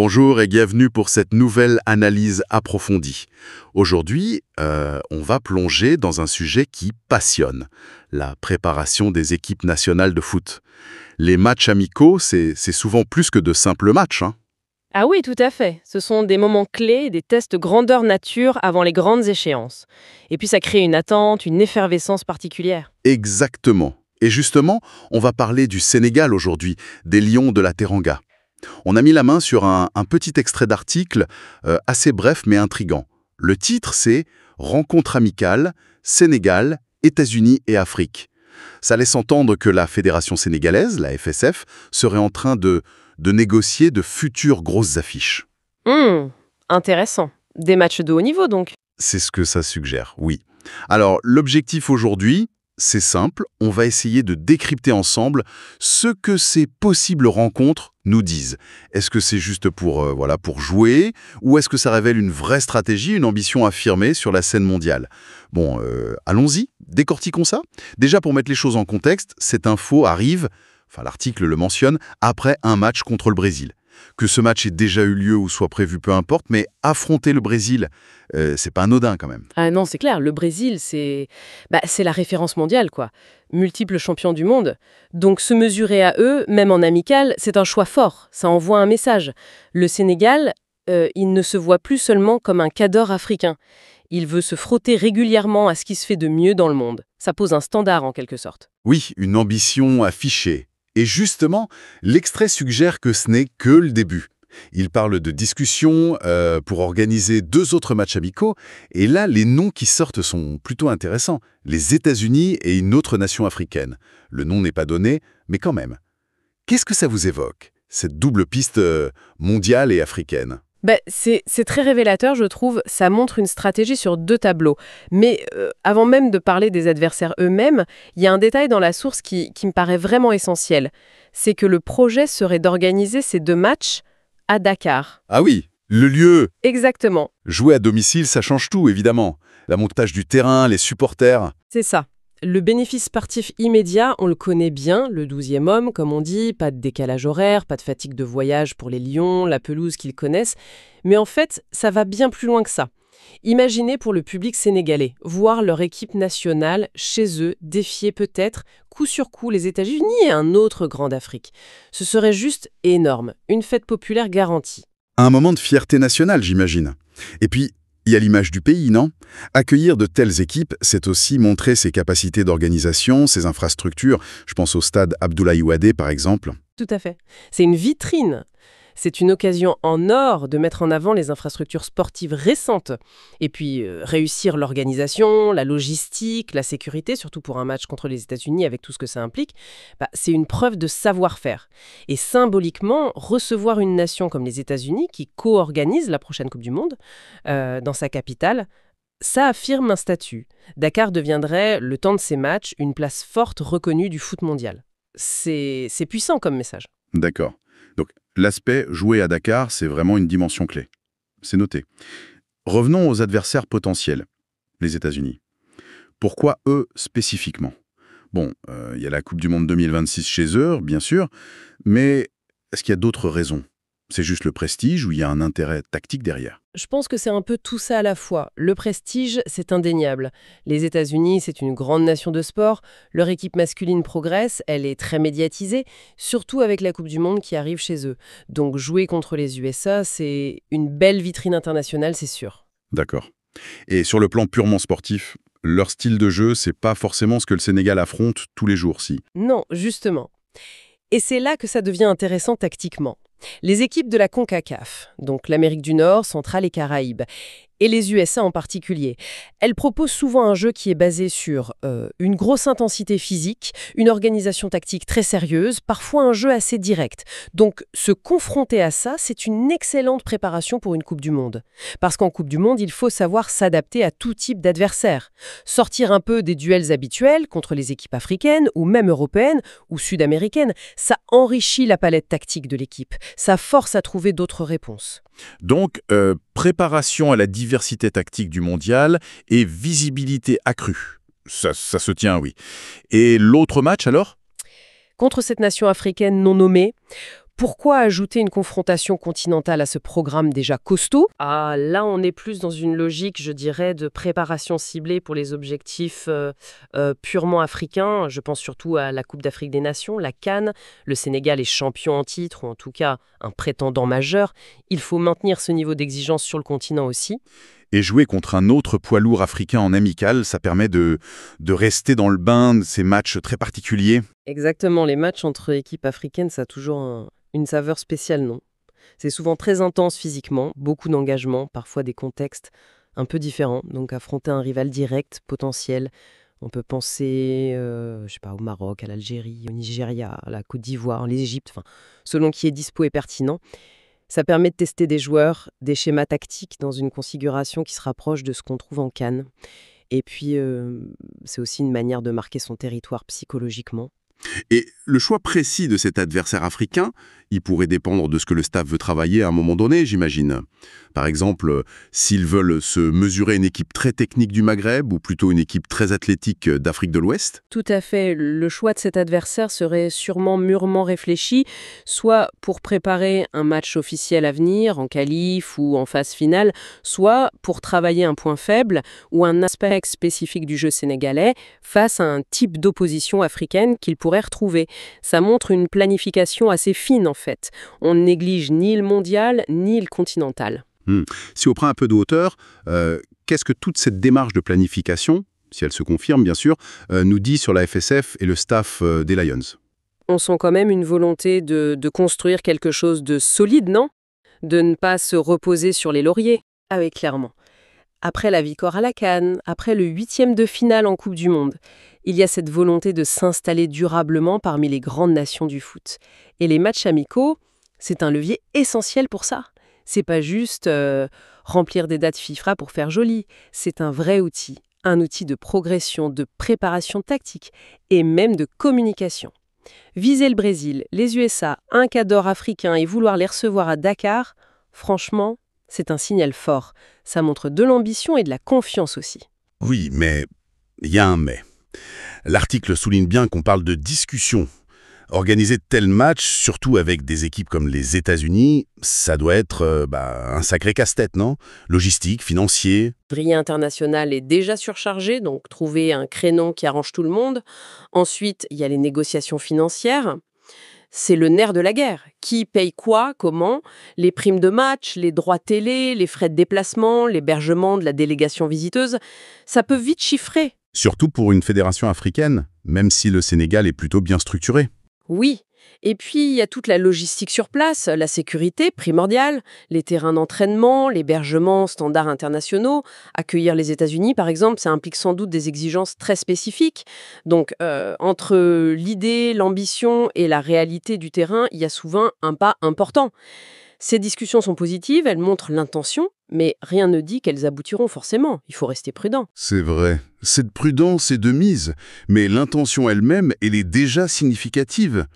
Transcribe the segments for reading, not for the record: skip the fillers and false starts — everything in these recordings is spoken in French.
Bonjour et bienvenue pour cette nouvelle analyse approfondie. Aujourd'hui, on va plonger dans un sujet qui passionne, la préparation des équipes nationales de foot. Les matchs amicaux, c'est souvent plus que de simples matchs, hein. Ah oui, tout à fait. Ce sont des moments clés, des tests grandeur nature avant les grandes échéances. Et puis ça crée une attente, une effervescence particulière. Exactement. Et justement, on va parler du Sénégal aujourd'hui, des Lions de la Teranga. On a mis la main sur un petit extrait d'article assez bref mais intrigant. Le titre, c'est « Rencontre amicale, Sénégal, États-Unis et Afrique ». Ça laisse entendre que la fédération sénégalaise, la FSF, serait en train de négocier de futures grosses affiches. Intéressant. Des matchs de haut niveau donc. C'est ce que ça suggère, oui. Alors, l'objectif aujourd'hui, c'est simple, on va essayer de décrypter ensemble ce que ces possibles rencontres nous disent. Est-ce que c'est juste pour jouer, ou est-ce que ça révèle une vraie stratégie, une ambition affirmée sur la scène mondiale? Bon, allons-y, décortiquons ça. Déjà, pour mettre les choses en contexte, cette info arrive, l'article le mentionne, après un match contre le Brésil. Que ce match ait déjà eu lieu ou soit prévu, peu importe, mais affronter le Brésil, c'est pas anodin quand même. Ah non, c'est clair, le Brésil, c'est la référence mondiale, quoi. Multiples champions du monde. Donc se mesurer à eux, même en amical, c'est un choix fort. Ça envoie un message. Le Sénégal, il ne se voit plus seulement comme un cadre africain. Il veut se frotter régulièrement à ce qui se fait de mieux dans le monde. Ça pose un standard, en quelque sorte. Oui, une ambition affichée. Et justement, l'extrait suggère que ce n'est que le début. Il parle de discussions pour organiser 2 autres matchs amicaux, et là, les noms qui sortent sont plutôt intéressants. Les États-Unis et une autre nation africaine. Le nom n'est pas donné, mais quand même. Qu'est-ce que ça vous évoque, cette double piste mondiale et africaine? C'est très révélateur, je trouve. Ça montre une stratégie sur 2 tableaux. Mais avant même de parler des adversaires eux-mêmes, il y a un détail dans la source qui me paraît vraiment essentiel. C'est que le projet serait d'organiser ces 2 matchs à Dakar. Ah oui, le lieu. Exactement. Jouer à domicile, ça change tout, évidemment. La montage du terrain, les supporters. C'est ça. Le bénéfice sportif immédiat, on le connaît bien, le 12e homme, comme on dit, pas de décalage horaire, pas de fatigue de voyage pour les Lions, la pelouse qu'ils connaissent. Mais en fait, ça va bien plus loin que ça. Imaginez pour le public sénégalais, voir leur équipe nationale, chez eux, défier peut-être, coup sur coup, les États-Unis et un autre grand d'Afrique. Ce serait juste énorme, une fête populaire garantie. Un moment de fierté nationale, j'imagine. Et puis, il y a l'image du pays, non? Accueillir de telles équipes, c'est aussi montrer ses capacités d'organisation, ses infrastructures. Je pense au stade Abdoulaye Wade, par exemple. Tout à fait. C'est une vitrine. C'est une occasion en or de mettre en avant les infrastructures sportives récentes. Et puis, réussir l'organisation, la logistique, la sécurité, surtout pour un match contre les États-Unis avec tout ce que ça implique, c'est une preuve de savoir-faire. Et symboliquement, recevoir une nation comme les États-Unis, qui co-organise la prochaine Coupe du Monde, dans sa capitale, ça affirme un statut. Dakar deviendrait, le temps de ces matchs, une place forte reconnue du foot mondial. C'est puissant comme message. D'accord. Donc, l'aspect jouer à Dakar, c'est vraiment une dimension clé. C'est noté. Revenons aux adversaires potentiels, les États-Unis. Pourquoi eux spécifiquement? Bon, il y a la Coupe du Monde 2026 chez eux, bien sûr, mais est-ce qu'il y a d'autres raisons? C'est juste le prestige ou il y a un intérêt tactique derrière? Je pense que c'est un peu tout ça à la fois. Le prestige, c'est indéniable. Les États-Unis, c'est une grande nation de sport. Leur équipe masculine progresse, elle est très médiatisée, surtout avec la Coupe du Monde qui arrive chez eux. Donc jouer contre les USA, c'est une belle vitrine internationale, c'est sûr. D'accord. Et sur le plan purement sportif, leur style de jeu, c'est pas forcément ce que le Sénégal affronte tous les jours, si. Non, justement. Et c'est là que ça devient intéressant tactiquement. Les équipes de la CONCACAF, donc l'Amérique du Nord, Centrale et Caraïbes, et les USA en particulier, elles proposent souvent un jeu qui est basé sur une grosse intensité physique, une organisation tactique très sérieuse, parfois un jeu assez direct. Donc se confronter à ça, c'est une excellente préparation pour une Coupe du Monde. Parce qu'en Coupe du Monde, il faut savoir s'adapter à tout type d'adversaire. Sortir un peu des duels habituels contre les équipes africaines ou même européennes ou sud-américaines, ça enrichit la palette tactique de l'équipe. Ça force à trouver d'autres réponses. Donc, préparation à la diversité tactique du mondial et visibilité accrue. Ça se tient, oui. Et l'autre match, alors? Contre cette nation africaine non nommée, Pourquoi ajouter une confrontation continentale à ce programme déjà costaud? Ah, là, on est plus dans une logique, je dirais, de préparation ciblée pour les objectifs purement africains. Je pense surtout à la Coupe d'Afrique des Nations, la CAN. Le Sénégal est champion en titre, ou en tout cas un prétendant majeur. Il faut maintenir ce niveau d'exigence sur le continent aussi. Et jouer contre un autre poids lourd africain en amical, ça permet de rester dans le bain de ces matchs très particuliers. Exactement, les matchs entre équipes africaines, ça a toujours une saveur spéciale, non? C'est souvent très intense physiquement, beaucoup d'engagement, parfois des contextes un peu différents. Donc affronter un rival direct, potentiel, on peut penser, je sais pas, au Maroc, à l'Algérie, au Nigeria, à la Côte d'Ivoire, l'Égypte, enfin, selon qui est dispo et pertinent. Ça permet de tester des joueurs, des schémas tactiques dans une configuration qui se rapproche de ce qu'on trouve en CAN. Et puis, c'est aussi une manière de marquer son territoire psychologiquement. Et le choix précis de cet adversaire africain, il pourrait dépendre de ce que le staff veut travailler à un moment donné, j'imagine. Par exemple, s'ils veulent se mesurer une équipe très technique du Maghreb ou plutôt une équipe très athlétique d'Afrique de l'Ouest. Tout à fait. Le choix de cet adversaire serait sûrement mûrement réfléchi, soit pour préparer un match officiel à venir, en qualif ou en phase finale, soit pour travailler un point faible ou un aspect spécifique du jeu sénégalais face à un type d'opposition africaine qu'il pourrait retrouver. Ça montre une planification assez fine en fait. On ne néglige ni le mondial ni le continental. Si on prend un peu de hauteur, qu'est-ce que toute cette démarche de planification, si elle se confirme bien sûr, nous dit sur la FSF et le staff des Lions? On sent quand même une volonté de construire quelque chose de solide, non? De ne pas se reposer sur les lauriers. Ah oui, clairement. Après la victoire à la CAN, après le 8e de finale en Coupe du Monde, il y a cette volonté de s'installer durablement parmi les grandes nations du foot. Et les matchs amicaux, c'est un levier essentiel pour ça. C'est pas juste remplir des dates FIFA pour faire joli. C'est un vrai outil. Un outil de progression, de préparation tactique et même de communication. Viser le Brésil, les USA, un cadre africain et vouloir les recevoir à Dakar, franchement, c'est un signal fort. Ça montre de l'ambition et de la confiance aussi. Oui, mais il y a un mais. L'article souligne bien qu'on parle de discussion. Organiser de tels matchs, surtout avec des équipes comme les États-Unis, ça doit être un sacré casse-tête, non? Logistique, financier. Le calendrier international est déjà surchargé, donc trouver un créneau qui arrange tout le monde. Ensuite, il y a les négociations financières. C'est le nerf de la guerre. Qui paye quoi, comment? Les primes de match, les droits télé, les frais de déplacement, l'hébergement de la délégation visiteuse. Ça peut vite chiffrer. Surtout pour une fédération africaine, même si le Sénégal est plutôt bien structuré. Oui. Et puis, il y a toute la logistique sur place, la sécurité primordiale, les terrains d'entraînement, l'hébergement standards internationaux. Accueillir les États-Unis, par exemple, ça implique sans doute des exigences très spécifiques. Donc, entre l'idée, l'ambition et la réalité du terrain, il y a souvent un pas important. Ces discussions sont positives, elles montrent l'intention, mais rien ne dit qu'elles aboutiront forcément. Il faut rester prudent. C'est vrai. Cette prudence est de mise, mais l'intention elle-même, elle est déjà significative.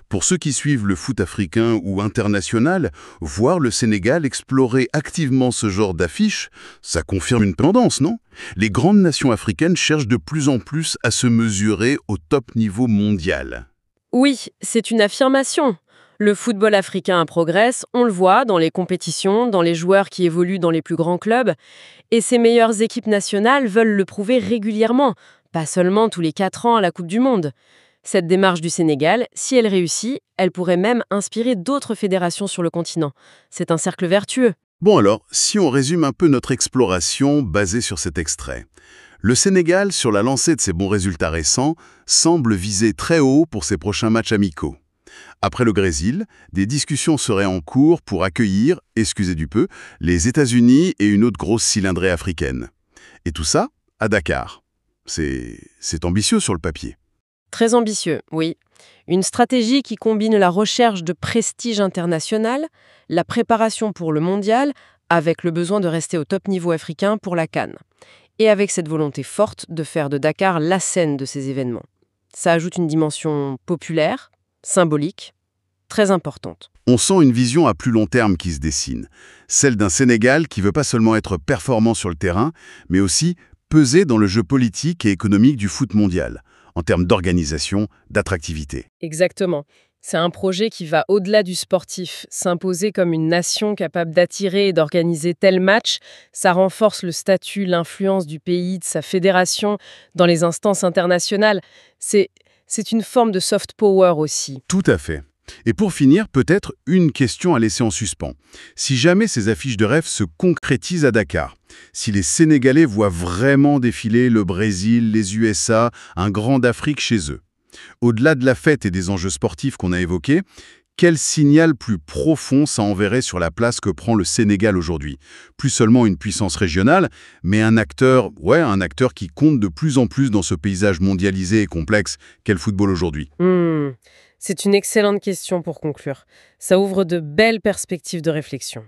Pour ceux qui suivent le foot africain ou international, voir le Sénégal explorer activement ce genre d'affiches, ça confirme une tendance, non? Les grandes nations africaines cherchent de plus en plus à se mesurer au top niveau mondial. Oui, c'est une affirmation. Le football africain progresse, on le voit dans les compétitions, dans les joueurs qui évoluent dans les plus grands clubs. Et ces meilleures équipes nationales veulent le prouver régulièrement, pas seulement tous les 4 ans à la Coupe du Monde. Cette démarche du Sénégal, si elle réussit, elle pourrait même inspirer d'autres fédérations sur le continent. C'est un cercle vertueux. Bon alors, si on résume un peu notre exploration basée sur cet extrait. Le Sénégal, sur la lancée de ses bons résultats récents, semble viser très haut pour ses prochains matchs amicaux. Après le Brésil, des discussions seraient en cours pour accueillir, excusez du peu, les États-Unis et une autre grosse cylindrée africaine. Et tout ça à Dakar. C'est ambitieux sur le papier. Très ambitieux, oui. Une stratégie qui combine la recherche de prestige international, la préparation pour le mondial, avec le besoin de rester au top niveau africain pour la CAN. Et avec cette volonté forte de faire de Dakar la scène de ces événements. Ça ajoute une dimension populaire, symbolique, très importante. On sent une vision à plus long terme qui se dessine. Celle d'un Sénégal qui veut pas seulement être performant sur le terrain, mais aussi peser dans le jeu politique et économique du foot mondial, en termes d'organisation, d'attractivité. Exactement. C'est un projet qui va au-delà du sportif. S'imposer comme une nation capable d'attirer et d'organiser tel match, ça renforce le statut, l'influence du pays, de sa fédération dans les instances internationales. C'est une forme de soft power aussi. Tout à fait. Et pour finir, peut-être une question à laisser en suspens. Si jamais ces affiches de rêve se concrétisent à Dakar, si les Sénégalais voient vraiment défiler le Brésil, les USA, un grand d'Afrique chez eux, au-delà de la fête et des enjeux sportifs qu'on a évoqués, quel signal plus profond ça enverrait sur la place que prend le Sénégal aujourd'hui? Plus seulement une puissance régionale, mais un acteur qui compte de plus en plus dans ce paysage mondialisé et complexe qu'est le football aujourd'hui. C'est une excellente question pour conclure. Ça ouvre de belles perspectives de réflexion.